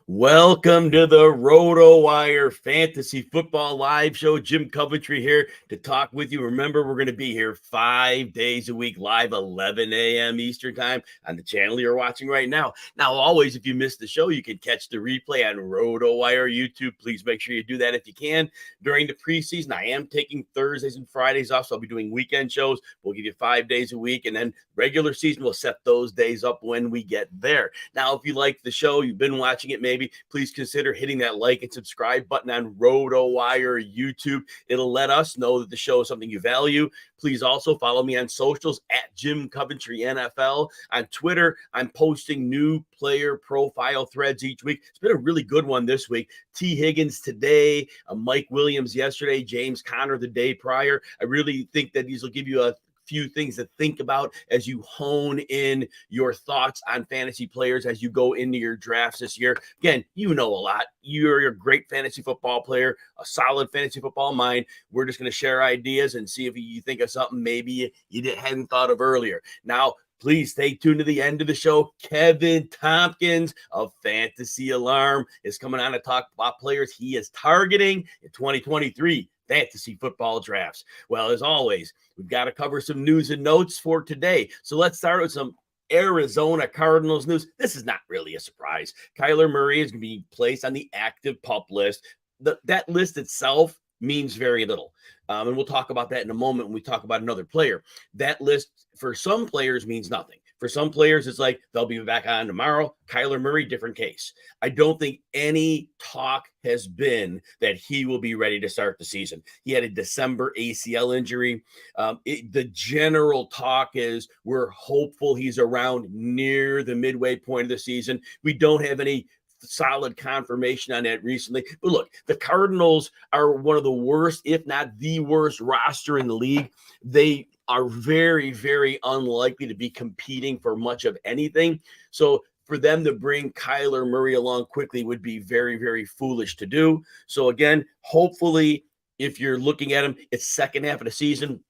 Welcome to the RotoWire Fantasy Football Live Show. Jim Coventry here to talk with you. Remember, we're going to be here 5 days a week, live 11 a.m. Eastern Time on the channel you're watching right now. Now, always, if you missed the show, you can catch the replay on RotoWire YouTube. Please make sure you do that if you can. During the preseason, I am taking Thursdays and Fridays off, so I'll be doing weekend shows. We'll give you 5 days a week, and then regular season, we'll set those days up when we get there. Now, if you like the show, you've been watching it maybe, please consider hitting that like and subscribe button on RotoWire YouTube. It'll let us know that the show is something you value. Please also follow me on socials at Jim Coventry NFL. On Twitter, I'm posting new player profile threads each week. It's been a really good one this week. T. Higgins today, Mike Williams yesterday, James Conner the day prior. I really think that these will give you a few things to think about as you hone in your thoughts on fantasy players as you go into your drafts this year. Again, you know a lot. You're a great fantasy football player, a solid fantasy football mind. We're just going to share ideas and see if you think of something maybe you hadn't thought of earlier. Now, please stay tuned to the end of the show. Kevin Tompkins of Fantasy Alarm is coming on to talk about players he is targeting in 2023 fantasy football drafts. Well, as always, we've got to cover some news and notes for today. So let's start with some Arizona Cardinals news. This is not really a surprise. Kyler Murray is going to be placed on the active PUP list. That list itself means very little. And we'll talk about that in a moment when we talk about another player. That list for some players means nothing. For some players, it's like they'll be back on tomorrow. Kyler Murray, different case. I don't think any talk has been that he will be ready to start the season. He had a December ACL injury. The general talk is we're hopeful he's around near the midway point of the season. We don't have any solid confirmation on that recently. But look, the Cardinals are one of the worst, if not the worst roster in the league. They are very, very unlikely to be competing for much of anything. So for them to bring Kyler Murray along quickly would be very, very foolish to do. So again, hopefully, if you're looking at him, it's second half of the season.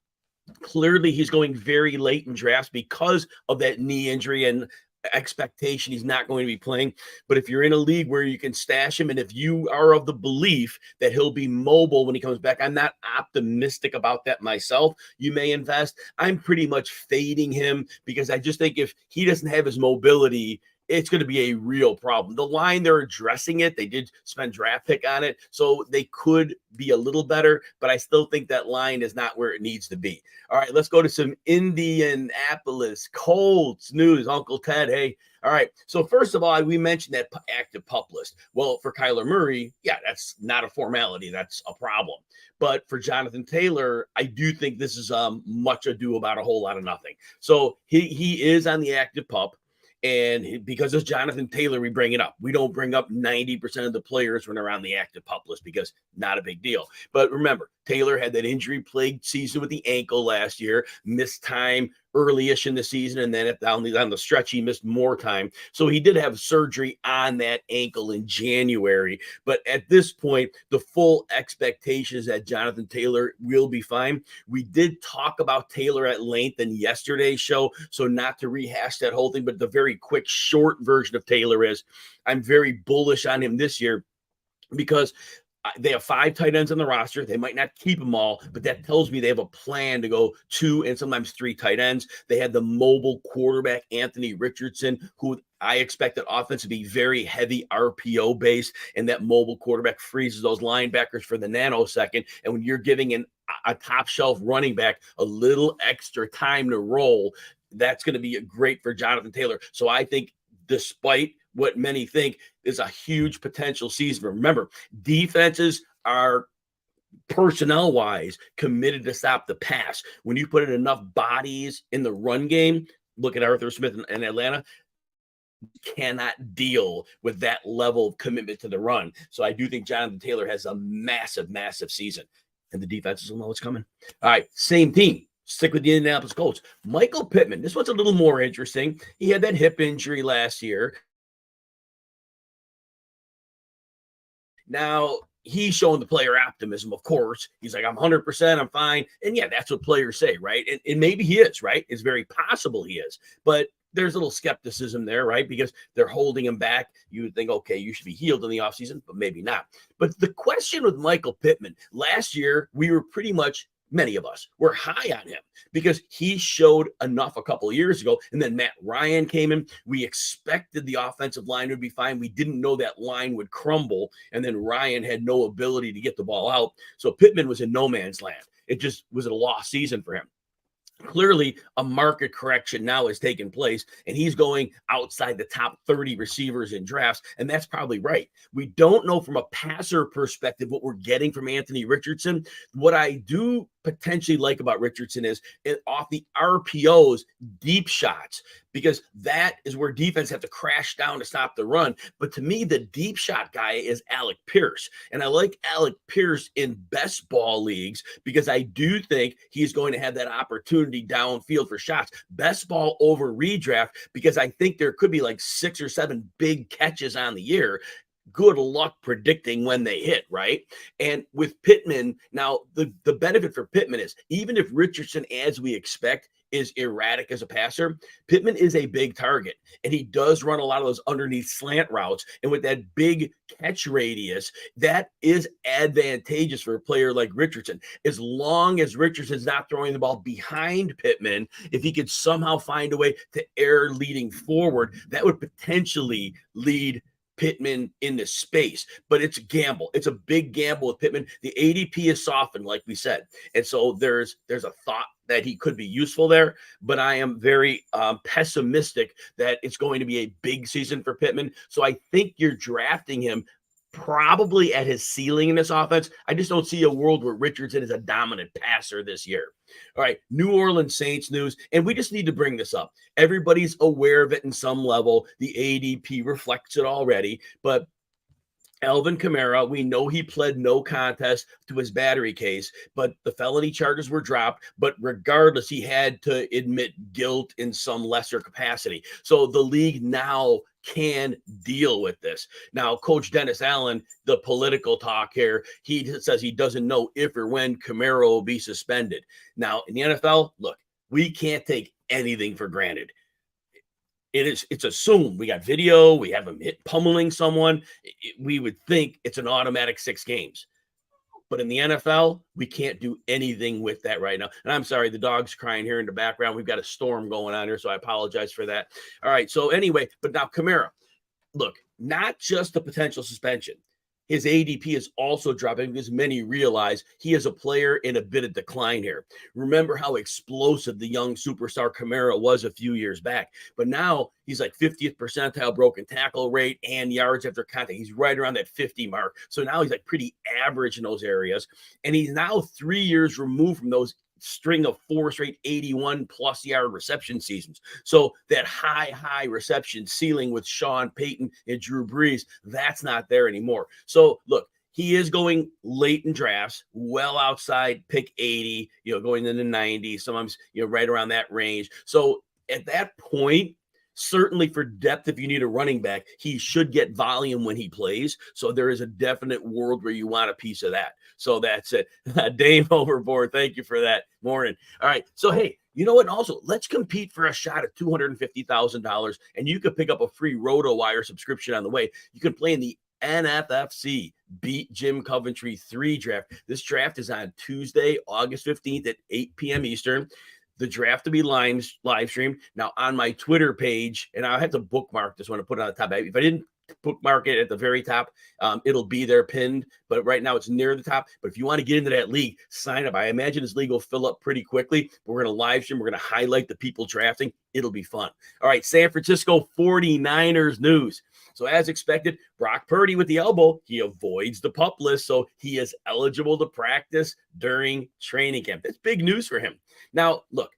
Clearly, he's going very late in drafts because of that knee injury and expectation he's not going to be playing. But if you're in a league where you can stash him, and if you are of the belief that he'll be mobile when he comes back, I'm not optimistic about that myself. You may invest. I'm pretty much fading him because I just think if he doesn't have his mobility, it's going to be a real problem. The line, they're addressing it. They did spend draft pick on it, so they could be a little better, but I still think that line is not where it needs to be. All right, let's go to some Indianapolis Colts news. Uncle Ted, hey. All right, so first of all, we mentioned that active PUP list. Well, for Kyler Murray, yeah, that's not a formality. That's a problem. But for Jonathan Taylor, I do think this is much ado about a whole lot of nothing. So he is on the active PUP. And because it's Jonathan Taylor, we bring it up. We don't bring up 90% of the players when they're on the active PUP list because not a big deal. But remember, Taylor had that injury-plagued season with the ankle last year, missed time early-ish in the season, and then on the stretch, he missed more time. So he did have surgery on that ankle in January. But at this point, the full expectation is that Jonathan Taylor will be fine. We did talk about Taylor at length in yesterday's show, so not to rehash that whole thing, but the very quick, short version of Taylor is I'm very bullish on him this year because they have 5 tight ends on the roster. They might not keep them all, but that tells me they have a plan to go 2 and sometimes 3 tight ends. They had the mobile quarterback, Anthony Richardson, who I expect that offense to be very heavy RPO based, and that mobile quarterback freezes those linebackers for the nanosecond. And when you're giving a top shelf running back a little extra time to roll, that's going to be great for Jonathan Taylor. So I think despite what many think is a huge potential season. Remember, defenses are personnel-wise committed to stop the pass. When you put in enough bodies in the run game, look at Arthur Smith in Atlanta, cannot deal with that level of commitment to the run. So I do think Jonathan Taylor has a massive, massive season, and the defenses will know what's coming. All right, same team. Stick with the Indianapolis Colts. Michael Pittman. This one's a little more interesting. He had that hip injury last year. Now, he's showing the player optimism, of course. He's like, I'm 100%, I'm fine. And yeah, that's what players say, right? And maybe he is, right? It's very possible he is. But there's a little skepticism there, right? Because they're holding him back. You would think, okay, you should be healed in the offseason, but maybe not. But the question with Michael Pittman, last year, we were pretty much, many of us were high on him because he showed enough a couple of years ago. And then Matt Ryan came in. We expected the offensive line would be fine. We didn't know that line would crumble. And then Ryan had no ability to get the ball out. So Pittman was in no man's land. It just was a lost season for him. Clearly, a market correction now has taken place, and he's going outside the top 30 receivers in drafts, and that's probably right. We don't know from a passer perspective what we're getting from Anthony Richardson. What I do potentially like about Richardson is off the RPOs, deep shots, because that is where defense have to crash down to stop the run. But to me, the deep shot guy is Alec Pierce. And I like Alec Pierce in best ball leagues because I do think he's going to have that opportunity downfield for shots. Best ball over redraft because I think there could be like 6 or 7 big catches on the year. Good luck predicting when they hit, right? And with Pittman, now the benefit for Pittman is even if Richardson, as we expect, is erratic as a passer, Pittman is a big target, and he does run a lot of those underneath slant routes. And with that big catch radius, that is advantageous for a player like Richardson. As long as Richardson's not throwing the ball behind Pittman, if he could somehow find a way to air leading forward, that would potentially lead Pittman into space, but it's a gamble. It's a big gamble with Pittman. The ADP is softened, like we said. And so there's a thought that he could be useful there, but I am very pessimistic that it's going to be a big season for Pittman. So I think you're drafting him probably at his ceiling in this offense. I just don't see a world where Richardson is a dominant passer this year. All right, New Orleans Saints news, and we just need to bring this up. Everybody's aware of it in some level. The ADP reflects it already, but Alvin Kamara, we know he pled no contest to his battery case, but the felony charges were dropped. But regardless, he had to admit guilt in some lesser capacity. So the league now can deal with this. Now, Coach Dennis Allen, the political talk here, he says he doesn't know if or when Kamara will be suspended. Now, in the NFL, look, we can't take anything for granted. It's assumed. We got video, we have him pummeling someone. We would think it's an automatic 6 games. But in the NFL, we can't do anything with that right now. And I'm sorry, the dog's crying here in the background. We've got a storm going on here, so I apologize for that. All right, so anyway, but now Kamara, look, not just the potential suspension. His ADP is also dropping because many realize he is a player in a bit of decline here. Remember how explosive the young superstar Kamara was a few years back. But now he's like 50th percentile broken tackle rate and yards after contact. He's right around that 50 mark. So now he's like pretty average in those areas. And he's now 3 years removed from those string of 4 straight 81 plus yard reception seasons. So that high reception ceiling with Sean Payton and Drew Brees, that's not there anymore. So look, he is going late in drafts, well outside pick 80, going in the 90s, sometimes, right around that range. So at that point, certainly for depth, if you need a running back, he should get volume when he plays. So there is a definite world where you want a piece of that. So that's it. Dave Overboard, thank you for that. Morning. All right. So, hey, you know what? Also, let's compete for a shot at $250,000, and you could pick up a free RotoWire subscription on the way. You can play in the NFFC Beat Jim Coventry 3 draft. This draft is on Tuesday, August 15th at 8 p.m. Eastern. The draft will be live streamed. Now, on my Twitter page, and I'll have to bookmark this one to put it on the top. If I didn't bookmark it at the very top, it'll be there pinned. But right now, it's near the top. But if you want to get into that league, sign up. I imagine this league will fill up pretty quickly. We're going to live stream. We're going to highlight the people drafting. It'll be fun. All right, San Francisco 49ers news. So as expected, Brock Purdy with the elbow, he avoids the PUP list, so he is eligible to practice during training camp. That's big news for him. Now, look,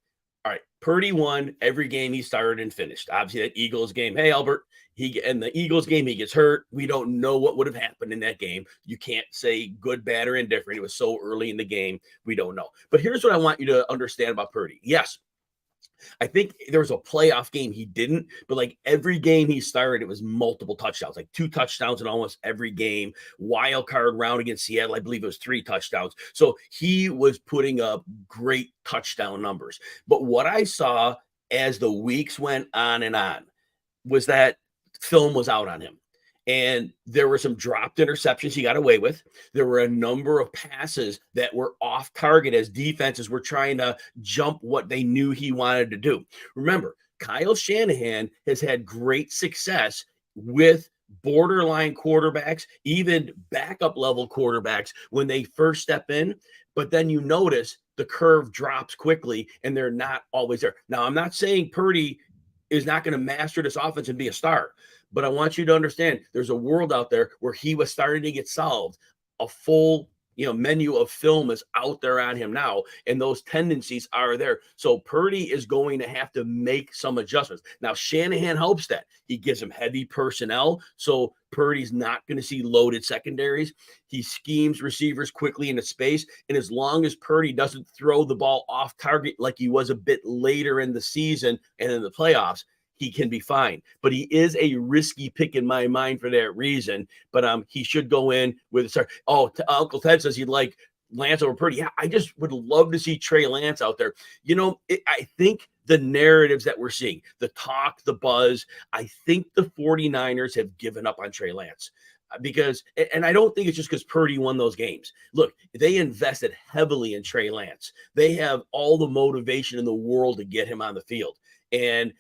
all right, Purdy won every game he started and finished. Obviously, that Eagles game, hey, Albert, in the Eagles game, he gets hurt. We don't know what would have happened in that game. You can't say good, bad, or indifferent. It was so early in the game. We don't know. But here's what I want you to understand about Purdy. Yes, I think there was a playoff game he didn't, but like every game he started, it was multiple touchdowns, like 2 touchdowns in almost every game. Wild card round against Seattle, I believe it was 3 touchdowns. So he was putting up great touchdown numbers. But what I saw as the weeks went on was that film was out on him. And there were some dropped interceptions he got away with. There were a number of passes that were off target as defenses were trying to jump what they knew he wanted to do. Remember, Kyle Shanahan has had great success with borderline quarterbacks, even backup level quarterbacks when they first step in. But then you notice the curve drops quickly and they're not always there. Now, I'm not saying Purdy is not going to master this offense and be a star. But I want you to understand there's a world out there where he was starting to get solved. A full, menu of film is out there on him now, and those tendencies are there. So Purdy is going to have to make some adjustments. Now, Shanahan helps that. He gives him heavy personnel, so Purdy's not going to see loaded secondaries. He schemes receivers quickly into space, and as long as Purdy doesn't throw the ball off target like he was a bit later in the season and in the playoffs, he can be fine. But he is a risky pick in my mind for that reason. But he should go in with a start. Uncle Ted says he'd like Lance over Purdy. Yeah, I just would love to see Trey Lance out there. I think the narratives that we're seeing, the talk, the buzz, I think the 49ers have given up on Trey Lance. And I don't think it's just because Purdy won those games. Look, they invested heavily in Trey Lance. They have all the motivation in the world to get him on the field. And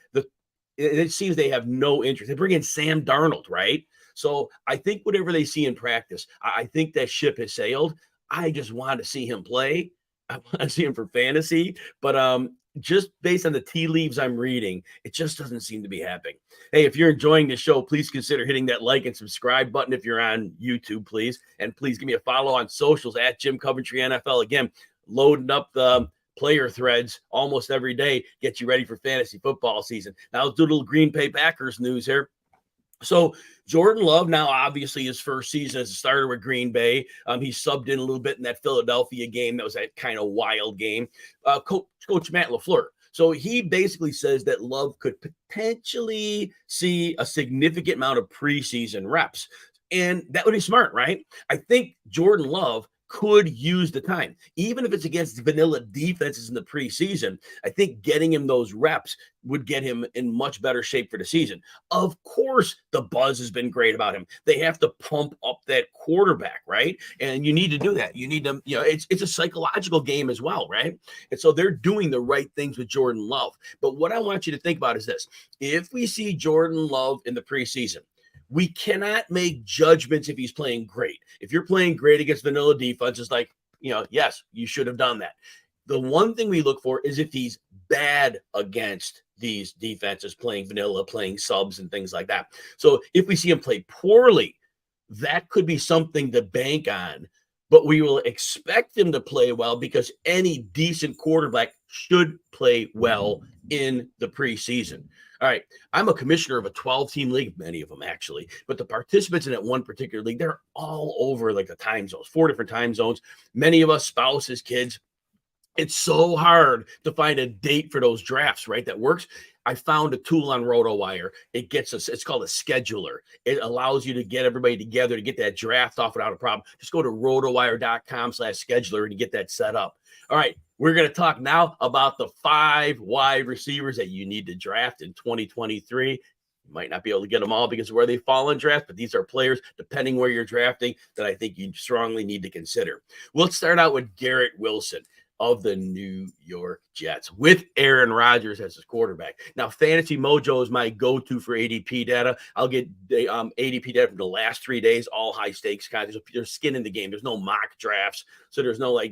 it seems they have no interest. They bring in Sam Darnold, right? So I think whatever they see in practice, I think that ship has sailed. I just want to see him play. I want to see him for fantasy. But just based on the tea leaves I'm reading, it just doesn't seem to be happening. Hey, if you're enjoying the show, please consider hitting that like and subscribe button if you're on YouTube, please. And please give me a follow on socials at Jim Coventry NFL. Again, loading up the player threads almost every day, get you ready for fantasy football season. Now let's do a little Green Bay Packers news here. So Jordan Love, now obviously his first season as a starter with Green Bay. He subbed in a little bit in that Philadelphia game. That was that kind of wild game. Coach Matt LaFleur. So he basically says that Love could potentially see a significant amount of preseason reps. And that would be smart, right? I think Jordan Love could use the time, even if it's against vanilla defenses in the preseason. I think getting him those reps would get him in much better shape for the season. Of course, the buzz has been great about him. They have to pump up that quarterback, right? And you need to do that. You need to, it's a psychological game as well, right? And so they're doing the right things with Jordan Love. But what I want you to think about is this. If we see Jordan Love in the preseason, we cannot make judgments if he's playing great. If you're playing great against vanilla defense, it's like, yes, you should have done that. The one thing we look for is if he's bad against these defenses, playing vanilla, playing subs and things like that. So if we see him play poorly, that could be something to bank on. But we will expect him to play well because any decent quarterback should play well in the preseason. All right, I'm a commissioner of a 12-team league, many of them actually, but the participants in that one particular league, they're all over like the time zones, 4 different time zones, many of us, spouses, kids. It's so hard to find a date for those drafts, right? That works. I found a tool on RotoWire. It gets us, it's called a scheduler. It allows you to get everybody together to get that draft off without a problem. Just go to rotowire.com/scheduler and you get that set up. All right, we're going to talk now about the 5 wide receivers that you need to draft in 2023. You might not be able to get them all because of where they fall in draft, but these are players, depending where you're drafting, that I think you strongly need to consider. Let's start out with Garrett Wilson of the New York Jets with Aaron Rodgers as his quarterback. Now, Fantasy Mojo is my go-to for ADP data. I'll get the ADP data from the last 3 days, all high-stakes kinds. There's skin in the game. There's no mock drafts, so there's no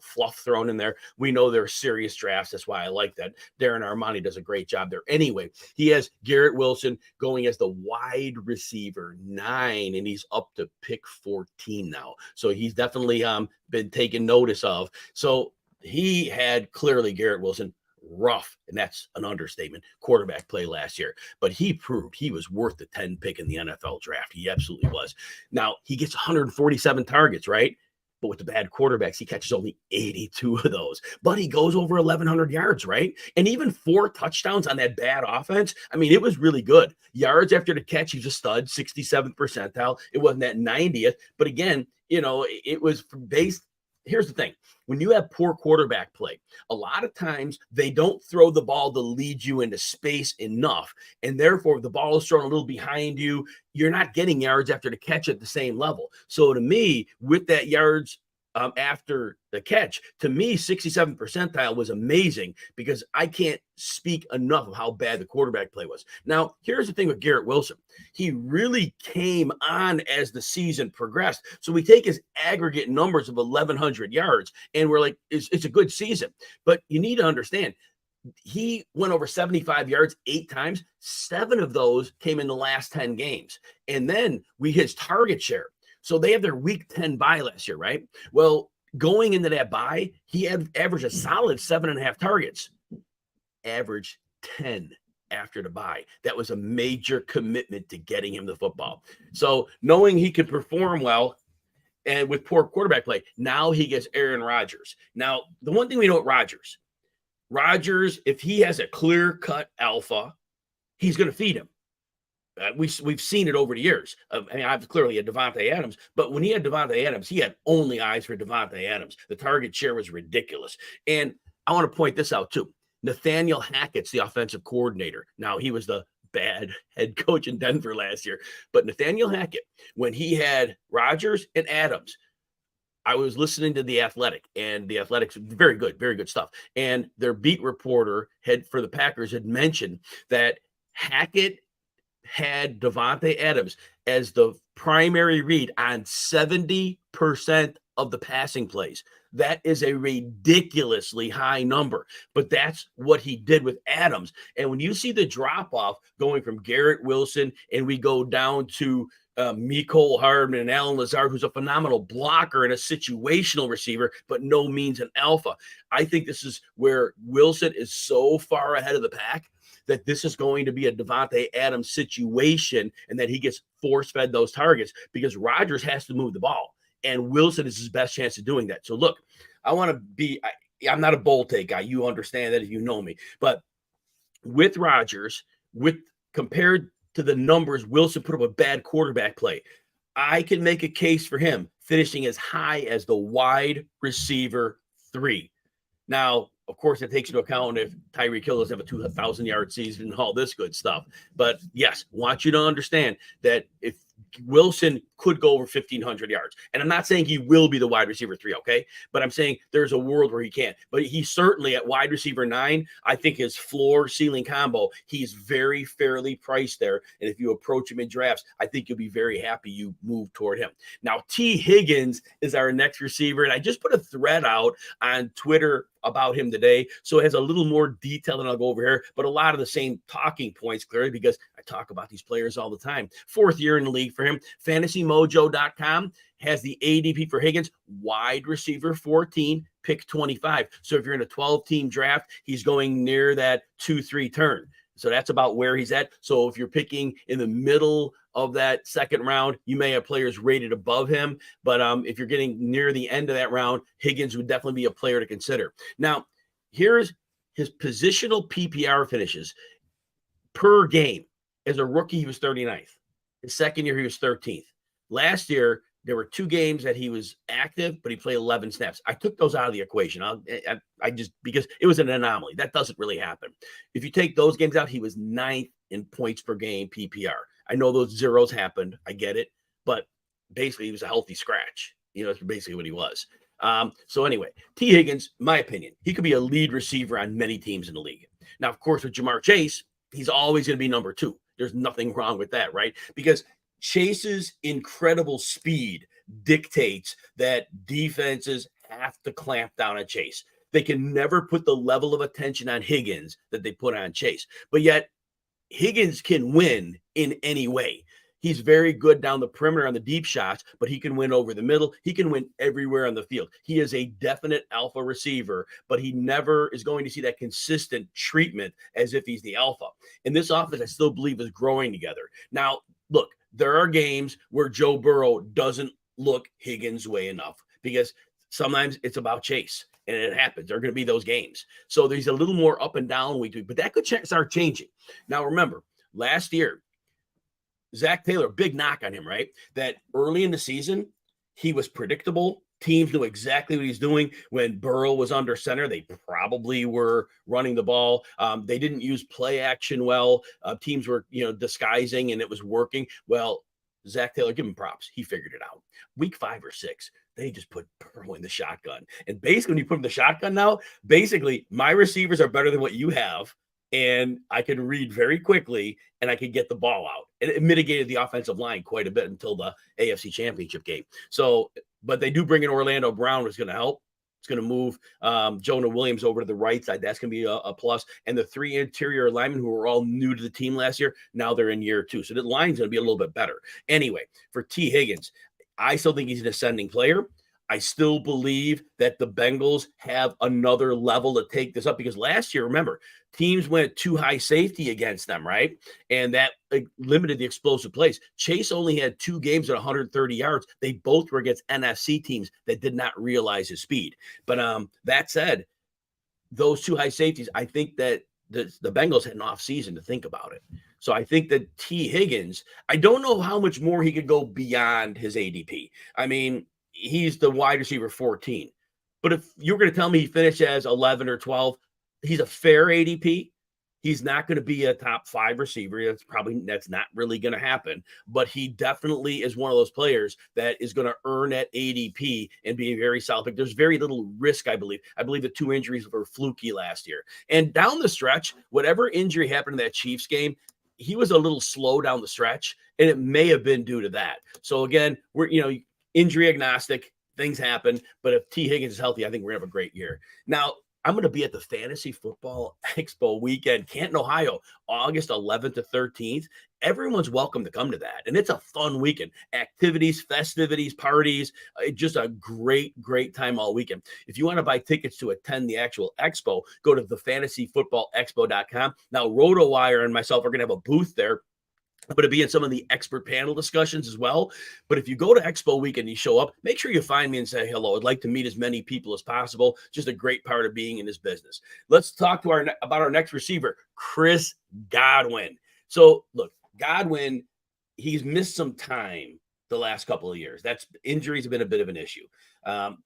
fluff thrown in there. We know they're serious drafts. That's why I like that. Darren Armani does a great job there. Anyway, he has Garrett Wilson going as the wide receiver 9, and he's up to pick 14 now. So he's definitely been taken notice of. So he had clearly, Garrett Wilson, rough, and that's an understatement, quarterback play last year. But he proved he was worth the 10 pick in the NFL draft. He absolutely was. Now, he gets 147 targets, right? But with the bad quarterbacks, he catches only 82 of those. But he goes over 1,100 yards, right? And even 4 touchdowns on that bad offense. I mean, it was really good. Yards after the catch, he's a stud, 67th percentile. It wasn't that 90th. But again, it was based here's the thing. When you have poor quarterback play, a lot of times they don't throw the ball to lead you into space enough. And therefore, if the ball is thrown a little behind you, you're not getting yards after the catch at the same level. So to me, with that yards after the catch, to me, 67th percentile was amazing because I can't speak enough of how bad the quarterback play was. Now, here's the thing with Garrett Wilson. He really came on as the season progressed. So we take his aggregate numbers of 1,100 yards, and we're like, it's a good season. But you need to understand, he went over 75 yards 8 times. 7 of those came in the last 10 games. And then his target share. So they have their week 10 bye last year, right? Well, going into that bye, he had averaged a solid 7.5 targets, average 10 after the bye. That was a major commitment to getting him the football. So knowing he could perform well and with poor quarterback play, now he gets Aaron Rodgers. Now, the one thing we know at Rodgers, if he has a clear-cut alpha, he's going to feed him. We've seen it over the years. I've clearly had Devontae Adams, but when he had Devontae Adams, he had only eyes for Devontae Adams. The target share was ridiculous. And I want to point this out too. Nathaniel Hackett's the offensive coordinator. Now, he was the bad head coach in Denver last year, but Nathaniel Hackett, when he had Rodgers and Adams, I was listening to The Athletic, and The Athletic's very good stuff. And their beat reporter for the Packers had mentioned that Hackett had Devontae Adams as the primary read on 70% of the passing plays. That is a ridiculously high number, but that's what he did with Adams. And when you see the drop-off going from Garrett Wilson and we go down to Mecole Hardman and Allen Lazard, who's a phenomenal blocker and a situational receiver, but no means an alpha. I think this is where Wilson is so far ahead of the pack that this is going to be a Devontae Adams situation and that he gets force-fed those targets because Rodgers has to move the ball, and Wilson is his best chance of doing that. So, look, I'm not a bold take guy. You understand that if you know me. But with Rodgers, compared to the numbers Wilson put up a bad quarterback play, I can make a case for him finishing as high as the wide receiver 3. Now, of course, it takes into account if Tyreek Hill doesn't have a 2,000-yard season and all this good stuff. But, yes, want you to understand that if Wilson could go over 1,500 yards, and I'm not saying he will be the wide receiver 3, okay? But I'm saying there's a world where he can. But he's certainly at wide receiver 9. I think his floor-ceiling combo, he's very fairly priced there. And if you approach him in drafts, I think you'll be very happy you move toward him. Now, T. Higgins is our next receiver, and I just put a thread out on Twitter about him today. So it has a little more detail than I'll go over here, but a lot of the same talking points, clearly, because I talk about these players all the time. 4th year in the league for him. FantasyMojo.com has the ADP for Higgins, wide receiver 14, pick 25. So if you're in a 12-team draft, he's going near that 2-3 turn. So that's about where he's at. So if you're picking in the middle of that second round, you may have players rated above him. But if you're getting near the end of that round, Higgins would definitely be a player to consider. Now, here's his positional PPR finishes per game. As a rookie, he was 39th. His second year, he was 13th. Last year, there were 2 games that he was active, but he played 11 snaps. I took those out of the equation. I just, because it was an anomaly. That doesn't really happen. If you take those games out, he was 9th in points per game PPR. I know those zeros happened. I get it. But basically, he was a healthy scratch. That's basically what he was. So anyway, T. Higgins, my opinion, he could be a lead receiver on many teams in the league. Now, of course, with Jamar Chase, he's always going to be number 2. There's nothing wrong with that, right? Because Chase's incredible speed dictates that defenses have to clamp down on Chase. They can never put the level of attention on Higgins that they put on Chase. But yet, Higgins can win in any way. He's very good down the perimeter on the deep shots, but he can win over the middle. He can win everywhere on the field. He is a definite alpha receiver, but he never is going to see that consistent treatment as if he's the alpha. And this offense, I still believe, is growing together. Now, look, there are games where Joe Burrow doesn't look Higgins' way enough because sometimes it's about Chase, and it happens. There are going to be those games. So there's a little more up and down week to week, but that could start changing. Now, remember, last year, Zach Taylor, big knock on him, right? That early in the season, he was predictable Teams knew exactly what he's doing. When Burrow was under center, they probably were running the ball. They didn't use play action well. Teams were, disguising, and it was working. Well, Zach Taylor, give him props. He figured it out. Week 5 or 6, they just put Burrow in the shotgun. And basically, when you put him in the shotgun now, basically, my receivers are better than what you have. And I can read very quickly, and I can get the ball out. And it mitigated the offensive line quite a bit until the AFC Championship game. So, but they do bring in Orlando Brown, which is going to help. It's going to move Jonah Williams over to the right side. That's going to be a plus. And the 3 interior linemen who were all new to the team last year, now they're in year 2. So the line's going to be a little bit better. Anyway, for T. Higgins, I still think he's an ascending player. I still believe that the Bengals have another level to take this up because last year, remember, teams went too high safety against them, right? And that limited the explosive plays. Chase only had 2 games at 130 yards. They both were against NFC teams that did not realize his speed. But that said, those 2 high safeties, I think that the Bengals had an off season to think about it. So I think that T. Higgins, I don't know how much more he could go beyond his ADP. I mean, he's the wide receiver 14. But if you're going to tell me he finished as 11 or 12, he's a fair ADP. He's not going to be a top 5 receiver. That's not really going to happen. But he definitely is one of those players that is going to earn that ADP and be very solid. There's very little risk, I believe. I believe the 2 injuries were fluky last year. And down the stretch, whatever injury happened in that Chiefs game, he was a little slow down the stretch, and it may have been due to that. So again, we're injury agnostic, things happen, but if T. Higgins is healthy, I think we're going to have a great year. Now, I'm going to be at the Fantasy Football Expo weekend, Canton, Ohio, August 11th to 13th. Everyone's welcome to come to that, and it's a fun weekend. Activities, festivities, parties, just a great, great time all weekend. If you want to buy tickets to attend the actual expo, go to thefantasyfootballexpo.com. Now, RotoWire and myself are going to have a booth there. I'm going to be in some of the expert panel discussions as well. But if you go to Expo Week and you show up, make sure you find me and say hello. I'd like to meet as many people as possible. Just a great part of being in this business. Let's talk to about our next receiver, Chris Godwin. So, look, Godwin, he's missed some time the last couple of years. Injuries have been a bit of an issue. But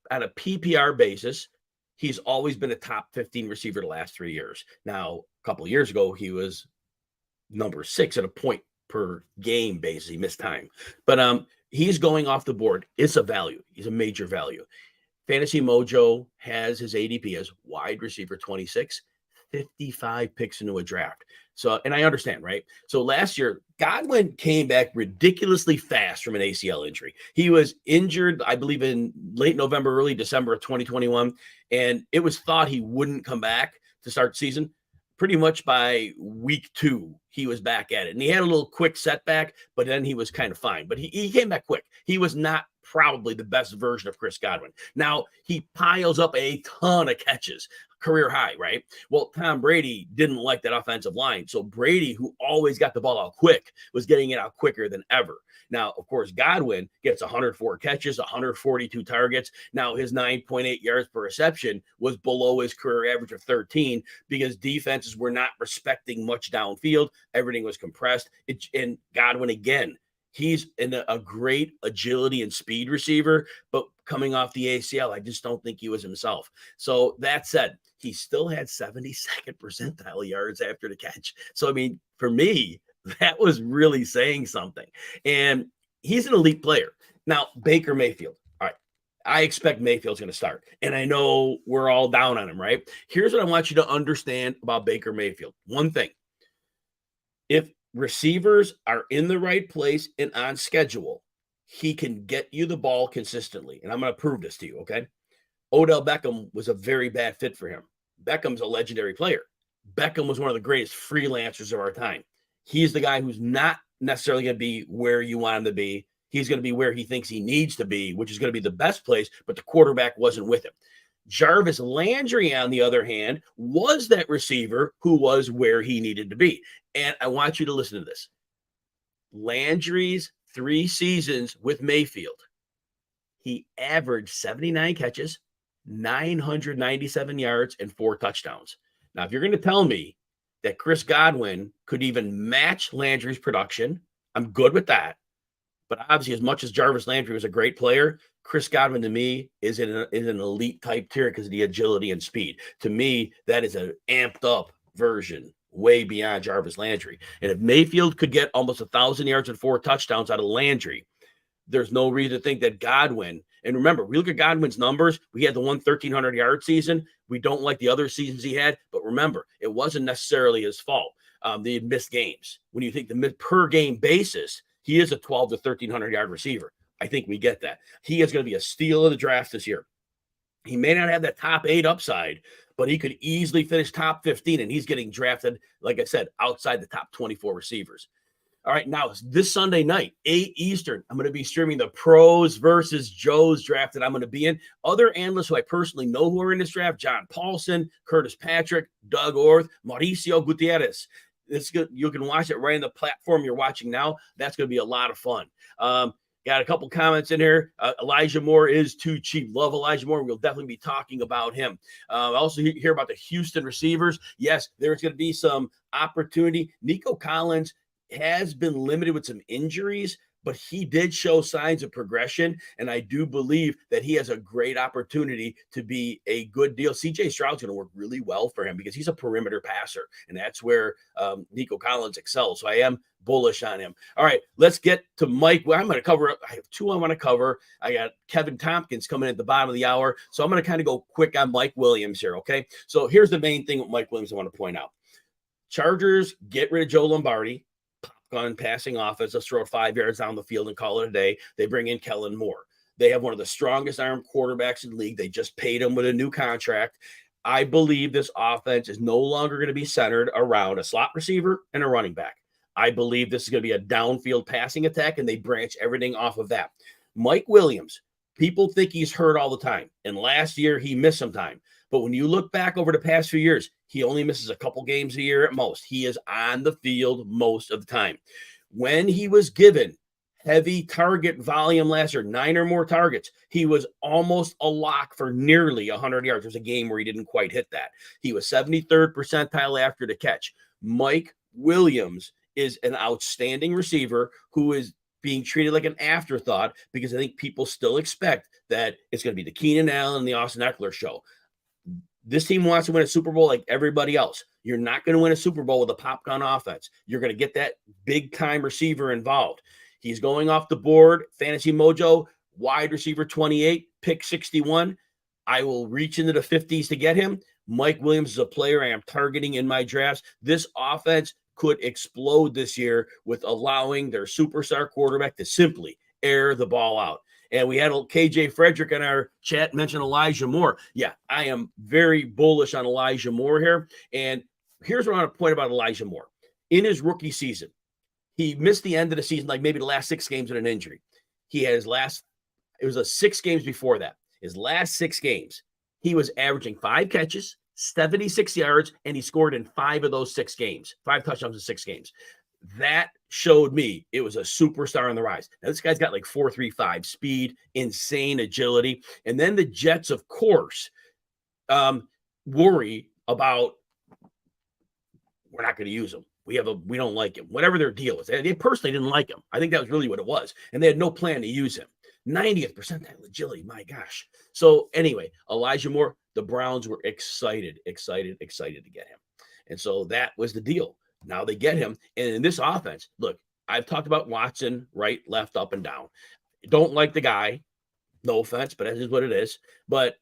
on a PPR basis, he's always been a top 15 receiver the last 3 years. Now, a couple of years ago, he was number 6 at a point per game basis. He missed time, but he's going off the board. It's a value. He's a major value. Fantasy Mojo has his ADP as wide receiver 26, 55 picks into a draft. So, and I understand, right? So last year, Godwin came back ridiculously fast from an ACL injury. He was injured, I believe, in late November, early December of 2021, and it was thought he wouldn't come back to start the season. Pretty much by week 2, he was back at it. And he had a little quick setback, but then he was kind of fine. But he came back quick. He was not probably the best version of Chris Godwin. Now, he piles up a ton of catches, career high, right? Well, Tom Brady didn't like that offensive line. So Brady, who always got the ball out quick, was getting it out quicker than ever. Now, of course, Godwin gets 104 catches, 142 targets. Now, his 9.8 yards per reception was below his career average of 13 because defenses were not respecting much downfield. Everything was compressed. And Godwin, again, he's a great agility and speed receiver, but coming off the ACL, I just don't think he was himself. So that said, he still had 72nd percentile yards after the catch. So, I mean, for me, that was really saying something. And he's an elite player. Now, Baker Mayfield. All right. I expect Mayfield's going to start. And I know we're all down on him, right? Here's what I want you to understand about Baker Mayfield. One thing. If receivers are in the right place and on schedule, he can get you the ball consistently. And I'm going to prove this to you, okay? Odell Beckham was a very bad fit for him. Beckham's a legendary player. Beckham was one of the greatest freelancers of our time. He's the guy who's not necessarily going to be where you want him to be. He's going to be where he thinks he needs to be, which is going to be the best place, but the quarterback wasn't with him. Jarvis Landry, on the other hand, was that receiver who was where he needed to be. And I want you to listen to this. Landry's 3 seasons with Mayfield, he averaged 79 catches, 997 yards, and 4 touchdowns. Now, if you're going to tell me that Chris Godwin could even match Landry's production, I'm good with that. But obviously, as much as Jarvis Landry was a great player, Chris Godwin to me is an elite type tier because of the agility and speed. To me, that is an amped up version, way beyond Jarvis Landry. And if Mayfield could get almost 1,000 yards and 4 touchdowns out of Landry, there's no reason to think that Godwin, and remember, we look at Godwin's numbers. We had the 1,300-yard season. We don't like the other seasons he had, but remember, it wasn't necessarily his fault. They had missed games. When you think the per game basis, he is a 12 to 1,300-yard receiver. I think we get that. He is going to be a steal of the draft this year. He may not have that top 8 upside, but he could easily finish top 15, and he's getting drafted, like I said, outside the top 24 receivers. All right, now this Sunday night, 8 Eastern, I'm going to be streaming the Pros versus Joes draft that I'm going to be in. Other analysts who I personally know who are in this draft, John Paulson, Curtis Patrick, Doug Orth, Mauricio Gutierrez. This good. You can watch it right in the platform you're watching now. That's going to be a lot of fun. Got a couple comments in here. Elijah Moore is too cheap. Love Elijah Moore. We'll definitely be talking about him. Also hear about the Houston receivers. Yes, there's going to be some opportunity. Nico Collins has been limited with some injuries, but he did show signs of progression, and I do believe that he has a great opportunity to be a good deal. CJ Stroud's going to work really well for him because he's a perimeter passer, and that's where Nico Collins excels. So I am bullish on him. All right, let's get to Mike. Well, I'm going to cover. I have 2 I want to cover. I got Kevin Tompkins coming at the bottom of the hour, so I'm going to kind of go quick on Mike Williams here, okay? So here's the main thing with Mike Williams I want to point out. Chargers get rid of Joe Lombardi. On passing offense, let's throw it 5 yards down the field and call it a day. They bring in Kellen Moore. They have one of the strongest arm quarterbacks in the league. They just paid him with a new contract. I believe this offense is no longer going to be centered around a slot receiver and a running back. I believe this is going to be a downfield passing attack, and they branch everything off of that. Mike Williams, people think he's hurt all the time, and last year he missed some time. But when you look back over the past few years, he only misses a couple games a year at most. He is on the field most of the time. When he was given heavy target volume last year, 9 or more targets, he was almost a lock for nearly 100 yards. There's a game where he didn't quite hit that. He was 73rd percentile after the catch. Mike Williams is an outstanding receiver who is being treated like an afterthought because I think people still expect that it's going to be the Keenan Allen and the Austin Eckler show. This team wants to win a Super Bowl like everybody else. You're not going to win a Super Bowl with a pop-gun offense. You're going to get that big-time receiver involved. He's going off the board, Fantasy Mojo, wide receiver 28, pick 61. I will reach into the 50s to get him. Mike Williams is a player I am targeting in my drafts. This offense could explode this year with allowing their superstar quarterback to simply air the ball out. And we had KJ Frederick in our chat mention Elijah Moore. Yeah, I am very bullish on Elijah Moore here. And here's what I want to point about Elijah Moore. In his rookie season, he missed the end of the season, like maybe the last 6 games with an injury. He had it was 6 games before that. His last 6 games, he was averaging 5 catches, 76 yards, and he scored in 5 of those 6 games, 5 touchdowns in 6 games. That showed me it was a superstar on the rise. Now, this guy's got like 4.35 speed, insane agility. And then the Jets, of course, worry about we're not going to use him. We don't like him. Whatever their deal is. They personally didn't like him. I think that was really what it was. And they had no plan to use him. 90th percentile agility. My gosh. So anyway, Elijah Moore, the Browns were excited to get him. And so that was the deal. Now they get him. And in this offense, look, I've talked about Watson, right, left, up, and down. Don't like the guy. No offense, but that is what it is. But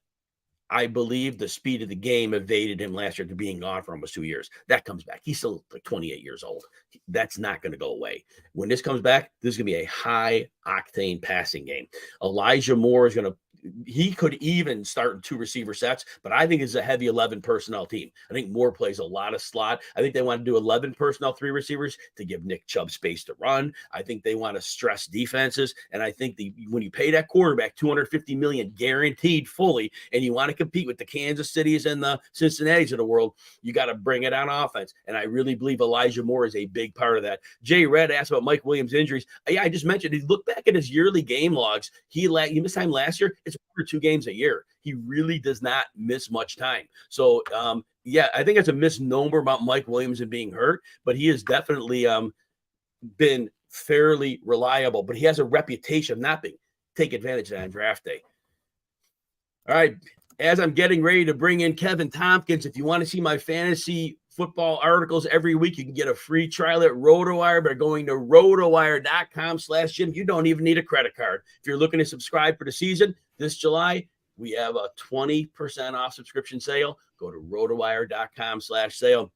I believe the speed of the game evaded him last year to being gone for almost 2 years. That comes back. He's still like 28 years old. That's not going to go away. When this comes back, this is going to be a high-octane passing game. Elijah Moore is going to he could even start in 2 receiver sets, but I think it's a heavy 11 personnel team. I think Moore plays a lot of slot. I think they want to do 11 personnel, 3 receivers to give Nick Chubb space to run. I think they want to stress defenses. And I think when you pay that quarterback $250 million guaranteed fully, and you want to compete with the Kansas Cities and the Cincinnatis of the world, you got to bring it on offense. And I really believe Elijah Moore is a big part of that. Jay Red asked about Mike Williams' injuries. Yeah, I just mentioned, if you look back at his yearly game logs, he missed time last year. It's 1 or 2 games a year. He really does not miss much time. So, yeah, I think it's a misnomer about Mike Williams and being hurt, but he has definitely been fairly reliable, but he has a reputation of not being. Take advantage of that on draft day. All right, as I'm getting ready to bring in Kevin Tompkins, if you want to see my fantasy football articles every week, you can get a free trial at RotoWire by going to rotowire.com/Jim. You don't even need a credit card. If you're looking to subscribe for the season this July, we have a 20% off subscription sale. Go to rotowire.com/sale.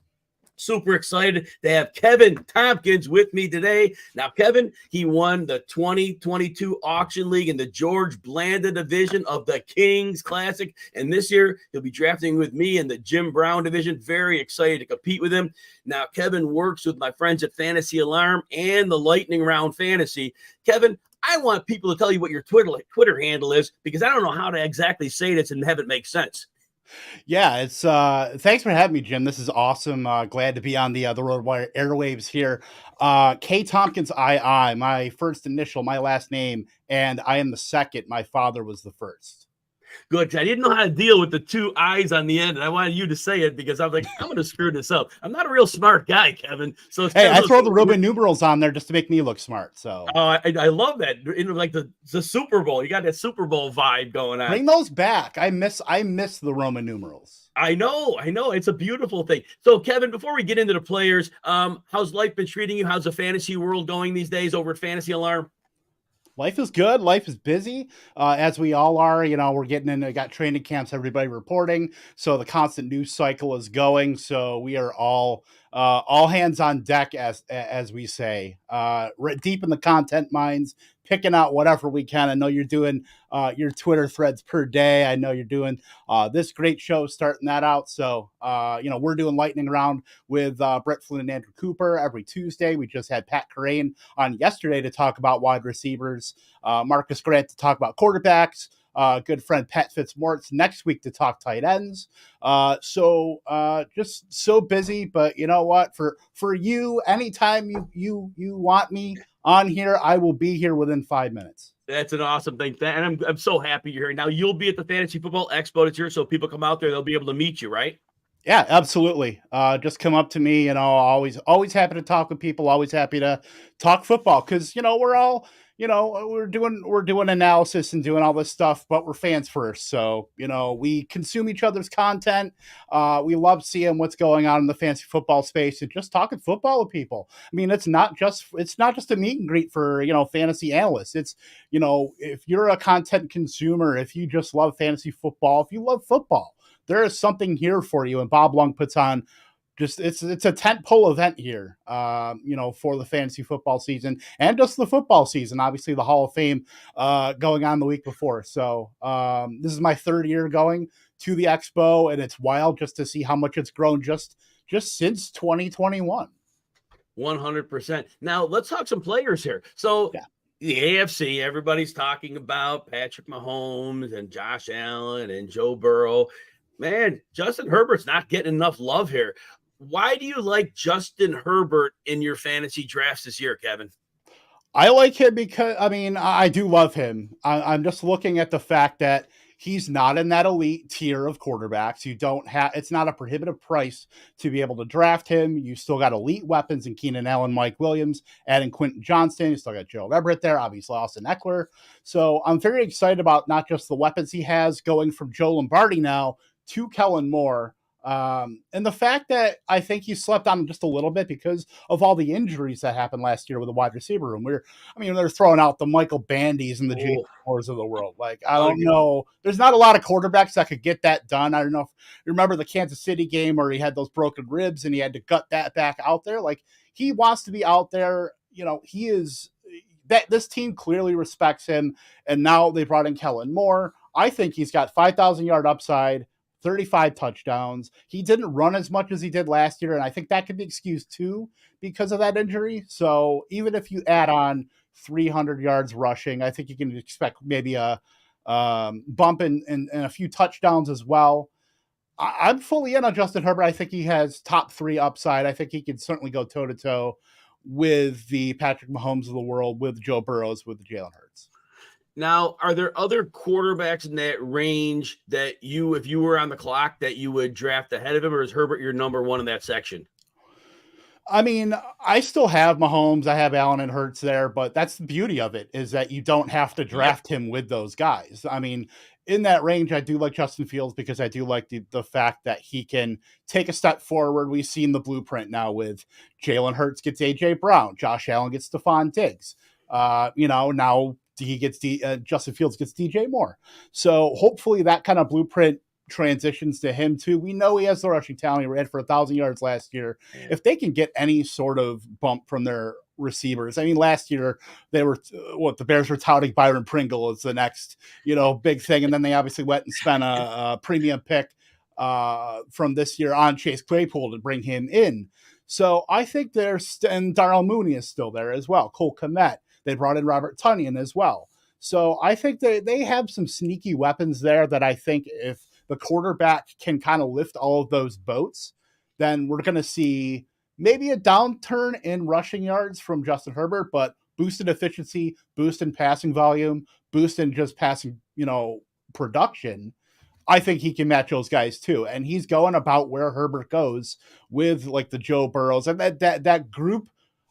Super excited to have Kevin Tompkins with me today. Now, Kevin, he won the 2022 Auction League in the George Blanda division of the Kings Classic. And this year, he'll be drafting with me in the Jim Brown division. Very excited to compete with him. Now, Kevin works with my friends at Fantasy Alarm and the Lightning Round Fantasy. Kevin, I want people to tell you what your Twitter handle is, because I don't know how to exactly say this and have it make sense. Yeah, it's thanks for having me, Jim. This is awesome. Glad to be on the RotoWire airwaves here. K Tompkins II, my first initial, my last name, and I am the second. My father was the first. Good. I didn't know how to deal with the two I's on the end, and I wanted you to say it because I was like, I'm going to screw this up. I'm not a real smart guy, Kevin. So hey, I throw the Roman numerals on there just to make me look smart. So I love that. Like the Super Bowl, you got that Super Bowl vibe going on. Bring those back. I miss the Roman numerals. I know. It's a beautiful thing. So, Kevin, before we get into the players, how's life been treating you? How's the fantasy world going these days over at Fantasy Alarm? Life is good. Life is busy, as we all are. We're getting in. Got training camps. Everybody reporting. So the constant news cycle is going. So we are all hands on deck, as we say. Deep in the content mines, picking out whatever we can. I know you're doing your Twitter threads per day. I know you're doing this great show, starting that out. So we're doing Lightning Round with Brett Flynn and Andrew Cooper every Tuesday. We just had Pat Carane on yesterday to talk about wide receivers. Marcus Grant to talk about quarterbacks. Good friend Pat Fitzmortz next week to talk tight ends. Just so busy, but you know what? For you, anytime you want me on here, I will be here within 5 minutes. That's an awesome thing. And I'm so happy you're here. Now, you'll be at the Fantasy Football Expo this year, so people come out there, they'll be able to meet you, right? Yeah, absolutely. Just come up to me, always happy to talk with people, always happy to talk football, because, we're all, we're doing analysis and doing all this stuff, but we're fans first. So, we consume each other's content. We love seeing what's going on in the fantasy football space and just talking football with people. I mean, it's not just a meet and greet for, fantasy analysts. It's, if you're a content consumer, if you just love fantasy football, if you love football, there is something here for you. And Bob Lung puts on it's a tentpole event here, for the fantasy football season and just the football season. Obviously, the Hall of Fame going on the week before. So this is my third year going to the Expo, and it's wild just to see how much it's grown just since 2021. 100%. Now let's talk some players here. So. Yeah. The AFC, everybody's talking about Patrick Mahomes and Josh Allen and Joe Burrow. Man, Justin Herbert's not getting enough love here. Why do you like Justin Herbert in your fantasy drafts this year, Kevin? I like him because, I do love him. I'm just looking at the fact that he's not in that elite tier of quarterbacks. It's not a prohibitive price to be able to draft him. You still got elite weapons in Keenan Allen, Mike Williams, adding Quentin Johnston. You still got Joe Everett there, obviously Austin Eckler. So I'm very excited about not just the weapons he has, going from Joe Lombardi now to Kellen Moore. And the fact that I think he slept on him just a little bit because of all the injuries that happened last year with the wide receiver room. They're throwing out the Michael Bandys and the Jay Moores of the world. Like, I don't know. There's not a lot of quarterbacks that could get that done. I don't know if you remember the Kansas City game where he had those broken ribs and he had to gut that back out there. Like, he wants to be out there. He is that this team clearly respects him. And now they brought in Kellen Moore. I think he's got 5,000 yard upside, 35 touchdowns. He didn't run as much as he did last year, and I think that could be excused too because of that injury. So even if you add on 300 yards rushing, I think you can expect maybe a bump and a few touchdowns as well. I'm fully in on Justin Herbert. I think he has top 3 upside. I think he can certainly go toe-to-toe with the Patrick Mahomes of the world, with Joe Burrows, with Jalen Hurts. Now, are there other quarterbacks in that range that if you were on the clock, that you would draft ahead of him, or is Herbert your number one in that section? I mean, I still have Mahomes. I have Allen and Hurts there, but that's the beauty of it is that you don't have to Yep. draft him with those guys. I mean, in that range, I do like Justin Fields because I do like the fact that he can take a step forward. We've seen the blueprint now with Jalen Hurts gets AJ Brown, Josh Allen gets Stephon Diggs. Now he gets Justin Fields gets DJ Moore. So hopefully that kind of blueprint transitions to him too. We know he has the rushing talent. He ran for 1,000 yards last year. Yeah. If they can get any sort of bump from their receivers, I mean, last year they were the Bears were touting Byron Pringle as the next big thing, and then they obviously went and spent a premium pick from this year on Chase Claypool to bring him in. So I think and Darnell Mooney is still there as well. Cole Kmet. They brought in Robert Tonyan as well. So I think they have some sneaky weapons there that I think if the quarterback can kind of lift all of those boats, then we're going to see maybe a downturn in rushing yards from Justin Herbert, but boosted efficiency, boost in passing volume, boost in just passing, production. I think he can match those guys too. And he's going about where Herbert goes with like the Joe Burrows and that group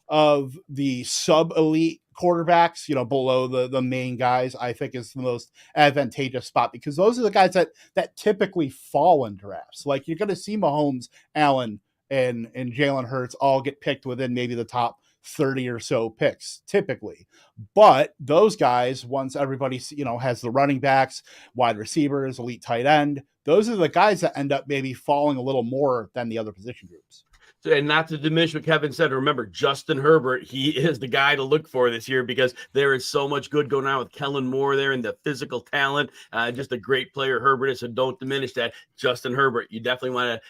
of the sub-elite quarterbacks, below the main guys, I think is the most advantageous spot because those are the guys that typically fall in drafts. Like you're going to see Mahomes, Allen, and Jalen Hurts all get picked within maybe the top 30 or so picks typically. But those guys, once everybody, has the running backs, wide receivers, elite tight end, those are the guys that end up maybe falling a little more than the other position groups. And not to diminish what Kevin said, remember, Justin Herbert, he is the guy to look for this year because there is so much good going on with Kellen Moore there and the physical talent. Just a great player, Herbert is, so don't diminish that. Justin Herbert, you definitely want to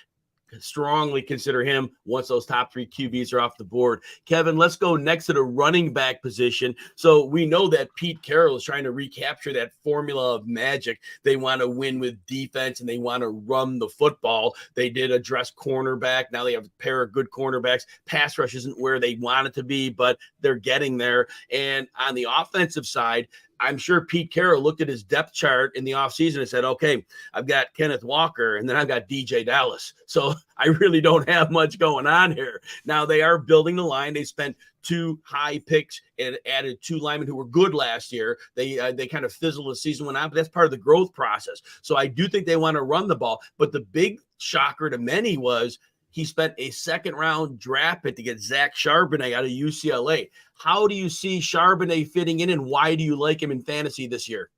strongly consider him once those top three QBs are off the board. Kevin, let's go next to the running back position. So we know that Pete Carroll is trying to recapture that formula of magic. They want to win with defense and they want to run the football. They did address cornerback. Now they have a pair of good cornerbacks. Pass rush isn't where they want it to be, but they're getting there. And on the offensive side, I'm sure Pete Carroll looked at his depth chart in the offseason and said, okay, I've got Kenneth Walker and then I've got DJ Dallas. So I really don't have much going on here. Now they are building the line. They spent 2 high picks and added 2 linemen who were good last year. They kind of fizzled as the season went on, but that's part of the growth process. So I do think they want to run the ball. But the big shocker to many was he spent a second-round draft pick to get Zach Charbonnet out of UCLA. How do you see Charbonnet fitting in, and why do you like him in fantasy this year?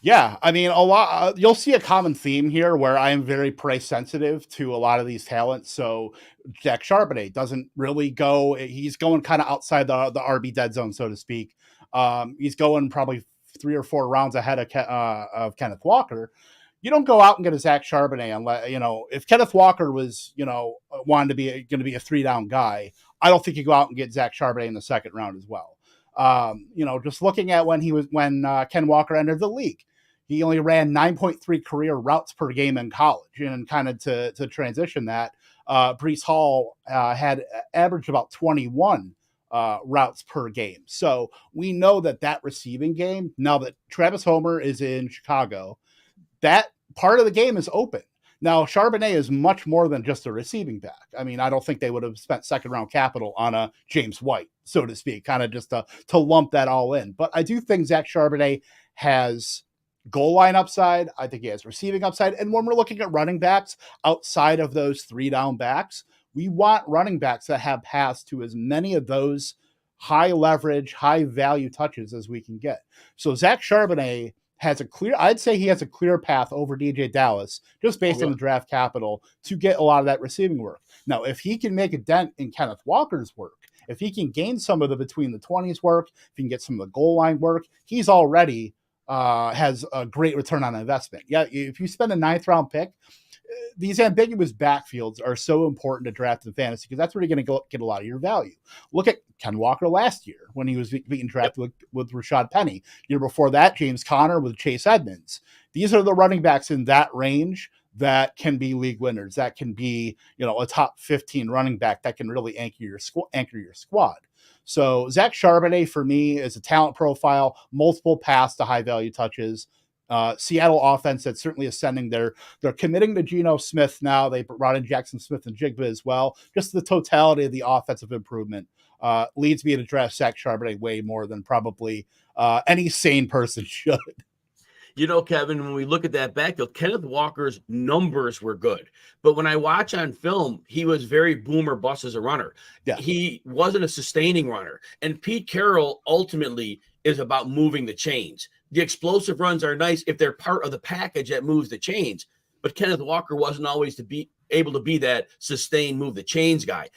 Yeah, I mean, a lot. You'll see a common theme here where I am very price sensitive to a lot of these talents. So Zach Charbonnet doesn't really go. He's going kind of outside the RB dead zone, so to speak. He's going probably 3 or 4 rounds ahead of Kenneth Walker. You don't go out and get a Zach Charbonnet unless, if Kenneth Walker was, wanted to be going to be a 3-down guy, I don't think you go out and get Zach Charbonnet in the second round as well. Just looking at when Ken Walker entered the league, he only ran 9.3 career routes per game in college. And kind of to transition that, Breece Hall had averaged about 21 routes per game. So we know that receiving game, now that Travis Homer is in Chicago, that part of the game is open. Now, Charbonnet is much more than just a receiving back. I mean, I don't think they would have spent second-round capital on a James White, so to speak, kind of just to lump that all in. But I do think Zach Charbonnet has goal line upside. I think he has receiving upside. And when we're looking at running backs outside of those 3-down backs, we want running backs that have paths to as many of those high leverage, high value touches as we can get. So Zach Charbonnet I'd say he has a clear path over DJ Dallas just based on the draft capital to get a lot of that receiving work. Now, if he can make a dent in Kenneth Walker's work, if he can gain some of the between the 20s work, if he can get some of the goal line work, he's already has a great return on investment. Yeah, if you spend a 9th-round pick, these ambiguous backfields are so important to draft in fantasy because that's where you're going to get a lot of your value. Look at Ken Walker last year when he was being drafted with Rashad Penny. Year before that, James Conner with Chase Edmonds. These are the running backs in that range that can be league winners. That can be, a top 15 running back that can really anchor your squad. So Zach Charbonnet for me is a talent profile, multiple paths to high value touches. Seattle offense that's certainly ascending. They're committing to Geno Smith now. They brought in Jackson Smith and Jigba as well. Just the totality of the offensive improvement leads me to draft Zach Charbonnet way more than probably any sane person should. You know, Kevin, when we look at that backfield, Kenneth Walker's numbers were good. But when I watch on film, he was very boom or bust as a runner. Yeah. He wasn't a sustaining runner. And Pete Carroll ultimately is about moving the chains. The explosive runs are nice if they're part of the package that moves the chains. But Kenneth Walker wasn't always able to be that sustained move the chains guy.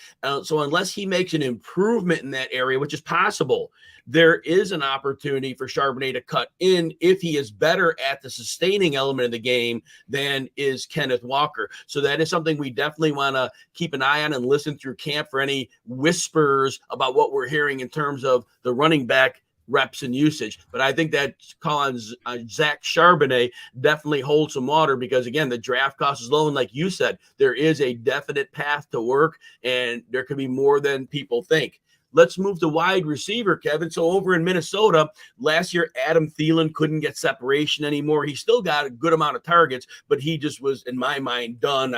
So unless he makes an improvement in that area, which is possible, there is an opportunity for Charbonnet to cut in if he is better at the sustaining element of the game than is Kenneth Walker. So that is something we definitely want to keep an eye on and listen through camp for any whispers about what we're hearing in terms of the running back reps and usage. But I think that call on Zach Charbonnet definitely holds some water because, again, the draft cost is low. And like you said, there is a definite path to work, and there could be more than people think. Let's move to wide receiver, Kevin. So over in Minnesota, last year, Adam Thielen couldn't get separation anymore. He still got a good amount of targets, but he just was, in my mind, done.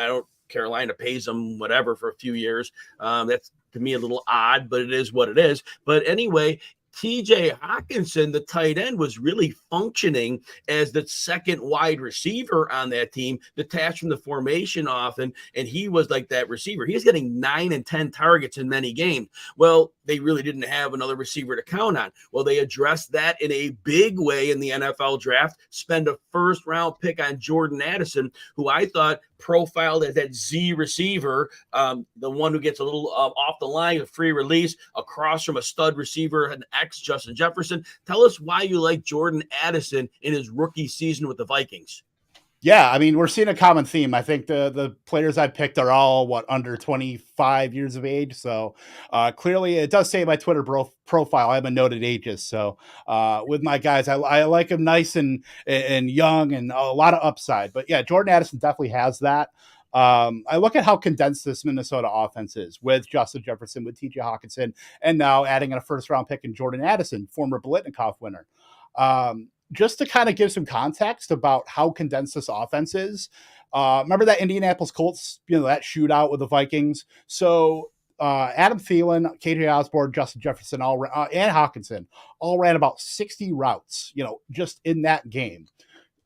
Carolina pays him whatever for a few years. That's, to me, a little odd, but it is what it is. But anyway, TJ Hawkinson, the tight end, was really functioning as the second wide receiver on that team, detached from the formation often, and he was like that receiver. He was getting 9 and 10 targets in many games. Well, they really didn't have another receiver to count on. Well, they addressed that in a big way in the NFL draft, spend a first-round pick on Jordan Addison, who I thought profiled as that Z receiver, the one who gets a little off the line, a free release, across from a stud receiver, an ex-Justin Jefferson. Tell us why you like Jordan Addison in his rookie season with the Vikings. Yeah, I mean, we're seeing a common theme. I think the players I picked are all, under 25 years of age. So clearly it does say my Twitter profile, I'm a noted ageist. So with my guys, I like them nice and young and a lot of upside. But yeah, Jordan Addison definitely has that. I look at how condensed this Minnesota offense is with Justin Jefferson, with TJ Hawkinson, and now adding in a first-round pick in Jordan Addison, former Biletnikoff winner. Just to kind of give some context about how condensed this offense is. Remember that Indianapolis Colts, that shootout with the Vikings? So Adam Thielen, KJ Osborne, Justin Jefferson, and Hawkinson all ran about 60 routes, just in that game.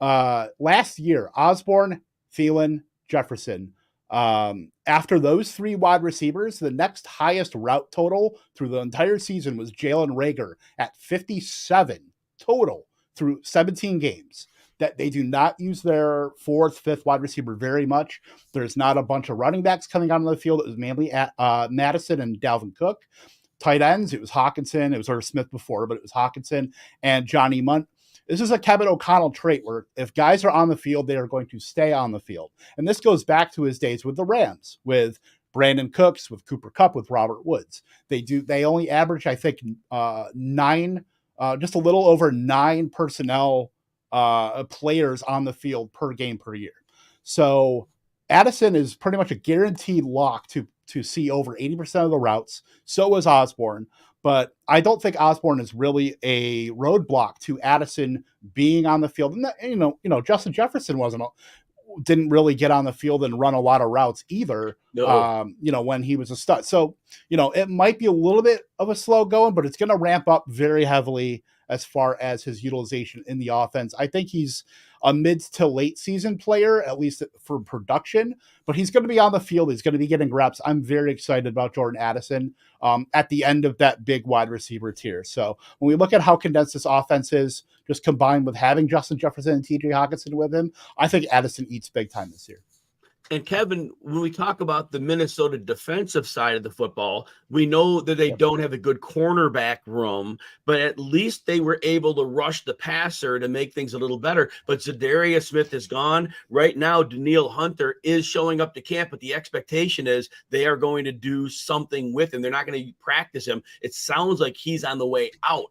Last year, Osborne, Thielen, Jefferson. After those three wide receivers, the next highest route total through the entire season was Jalen Reagor at 57 total through 17 games. That they do not use their fourth, fifth wide receiver very much. There's not a bunch of running backs coming out on the field. It was mainly at Madison and Dalvin Cook. Tight ends, it was Hawkinson. It was Irv Smith before, but it was Hawkinson and Johnny Munt. This is a Kevin O'Connell trait where if guys are on the field, they are going to stay on the field. And this goes back to his days with the Rams, with Brandon Cooks, with Cooper Kupp, with Robert Woods. They only average, I think, just a little over 9 personnel players on the field per game per year. So Addison is pretty much a guaranteed lock to see over 80% of the routes. So is Osborne. But I don't think Osborne is really a roadblock to Addison being on the field. And that, Justin Jefferson didn't really get on the field and run a lot of routes either. No. When he was a stud. So, it might be a little bit of a slow going, but it's going to ramp up very heavily as far as his utilization in the offense. I think he's a mid to late season player, at least for production, but he's going to be on the field. He's going to be getting reps. I'm very excited about Jordan Addison at the end of that big wide receiver tier. So when we look at how condensed this offense is, just combined with having Justin Jefferson and TJ Hawkinson with him, I think Addison eats big time this year. And Kevin, when we talk about the Minnesota defensive side of the football, we know that they don't have a good cornerback room, but at least they were able to rush the passer to make things a little better. But Zadarius Smith is gone. Right now, Danielle Hunter is showing up to camp, but the expectation is they are going to do something with him. They're not going to practice him. It sounds like he's on the way out.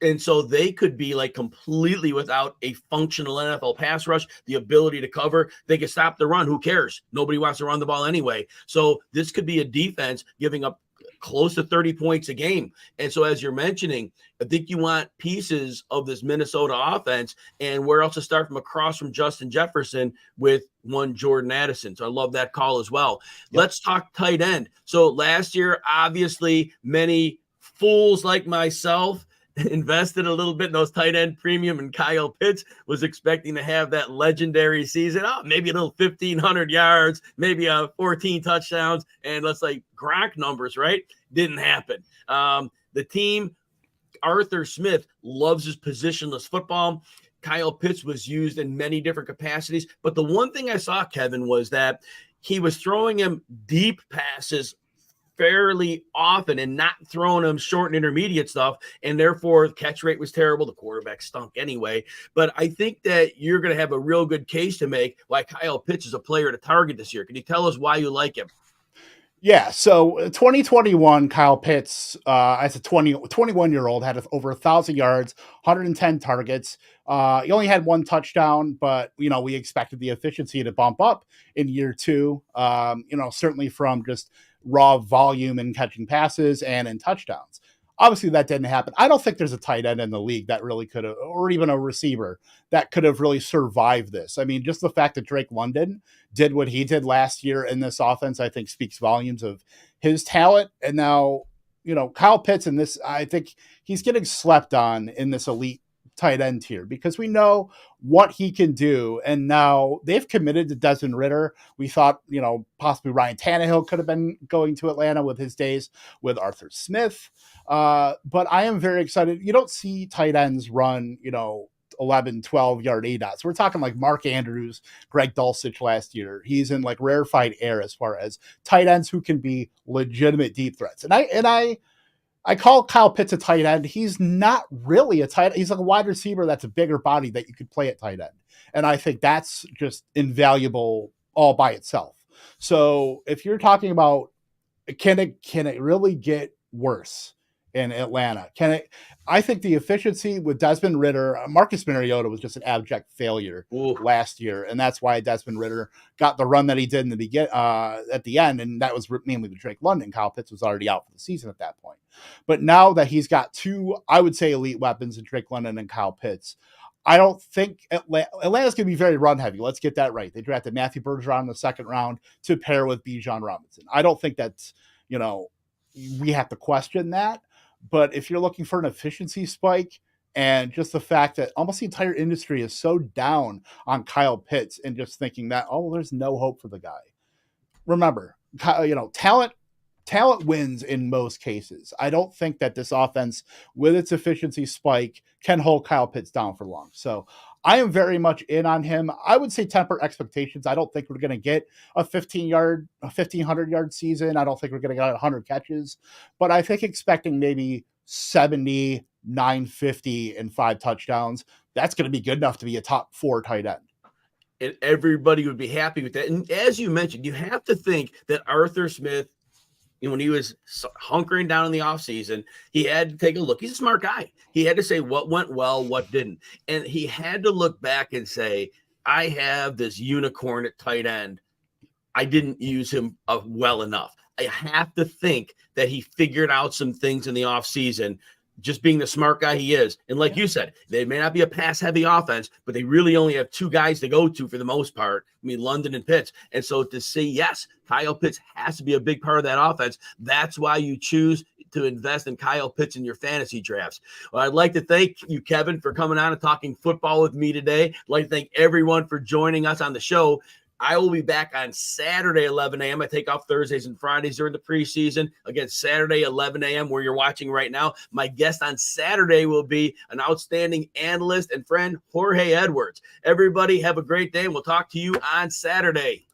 And so they could be like completely without a functional NFL pass rush, the ability to cover. They can stop the run. Who cares? Nobody wants to run the ball anyway. So this could be a defense giving up close to 30 points a game. And so, as you're mentioning, I think you want pieces of this Minnesota offense, and where else to start from across from Justin Jefferson with one Jordan Addison. So I love that call as well. Yep. Let's talk tight end. So last year, obviously, many fools like myself invested a little bit in those tight end premium, and Kyle Pitts was expecting to have that legendary season. Oh, maybe a little 1,500 yards, maybe 14 touchdowns, and let's say Gronk numbers, right? Didn't happen. The team, Arthur Smith, loves his positionless football. Kyle Pitts was used in many different capacities. But the one thing I saw, Kevin, was that he was throwing him deep passes fairly often and not throwing him short and intermediate stuff. And therefore, the catch rate was terrible. The quarterback stunk anyway. But I think that you're going to have a real good case to make why Kyle Pitts is a player to target this year. Can you tell us why you like him? Yeah, so 2021, Kyle Pitts, as a 21-year-old, had over 1,000 yards, 110 targets. He only had one touchdown, but, we expected the efficiency to bump up in year two, certainly from just raw volume and catching passes and in touchdowns. Obviously, that didn't happen. I don't think there's a tight end in the league that really could have, or even a receiver that could have really survived this. I mean, just the fact that Drake London did what he did last year in this offense, I think speaks volumes of his talent. And now, Kyle Pitts in this, I think he's getting slept on in this elite tight end tier because we know what he can do. And now they've committed to Desmond Ridder. We thought, possibly Ryan Tannehill could have been going to Atlanta with his days with Arthur Smith. But I am very excited. You don't see tight ends run, 11, 12 yard ADOTs. We're talking like Mark Andrews, Greg Dulcich last year. He's in like rarefied air as far as tight ends who can be legitimate deep threats. And I call Kyle Pitts a tight end. He's not really a tight end. He's like a wide receiver that's a bigger body that you could play at tight end. And I think that's just invaluable all by itself. So if you're talking about, can it really get worse in Atlanta? I think the efficiency with Desmond Ridder, Marcus Mariota was just an abject failure last year. And that's why Desmond Ridder got the run that he did in the at the end. And that was mainly with Drake London. Kyle Pitts was already out for the season at that point. But now that he's got two, I would say, elite weapons in Drake London and Kyle Pitts, I don't think Atlanta's going to be very run heavy. Let's get that right. They drafted Matthew Bergeron in the second round to pair with Bijan Robinson. I don't think that's, we have to question that. But if you're looking for an efficiency spike and just the fact that almost the entire industry is so down on Kyle Pitts and just thinking that, there's no hope for the guy. Remember, talent wins in most cases. I don't think that this offense with its efficiency spike can hold Kyle Pitts down for long. So I am very much in on him. I would say temper expectations. I don't think we're going to get a 1,500 yard season. I don't think we're going to get 100 catches, but I think expecting maybe 70, 950 and 5 touchdowns, that's going to be good enough to be a top 4 tight end. And everybody would be happy with that. And as you mentioned, you have to think that Arthur Smith, when he was hunkering down in the offseason, he had to take a look. He's a smart guy. He had to say what went well, what didn't. And he had to look back and say, I have this unicorn at tight end. I didn't use him well enough. I have to think that he figured out some things in the offseason, just being the smart guy he is. And like you said, they may not be a pass-heavy offense, but they really only have 2 guys to go to for the most part. I mean, London and Pitts. And so to say, yes, Kyle Pitts has to be a big part of that offense, that's why you choose to invest in Kyle Pitts in your fantasy drafts. Well, I'd like to thank you, Kevin, for coming on and talking football with me today. I'd like to thank everyone for joining us on the show. I will be back on Saturday, 11 a.m. I take off Thursdays and Fridays during the preseason. Again, Saturday, 11 a.m., where you're watching right now. My guest on Saturday will be an outstanding analyst and friend, Jorge Edwards. Everybody have a great day, and we'll talk to you on Saturday.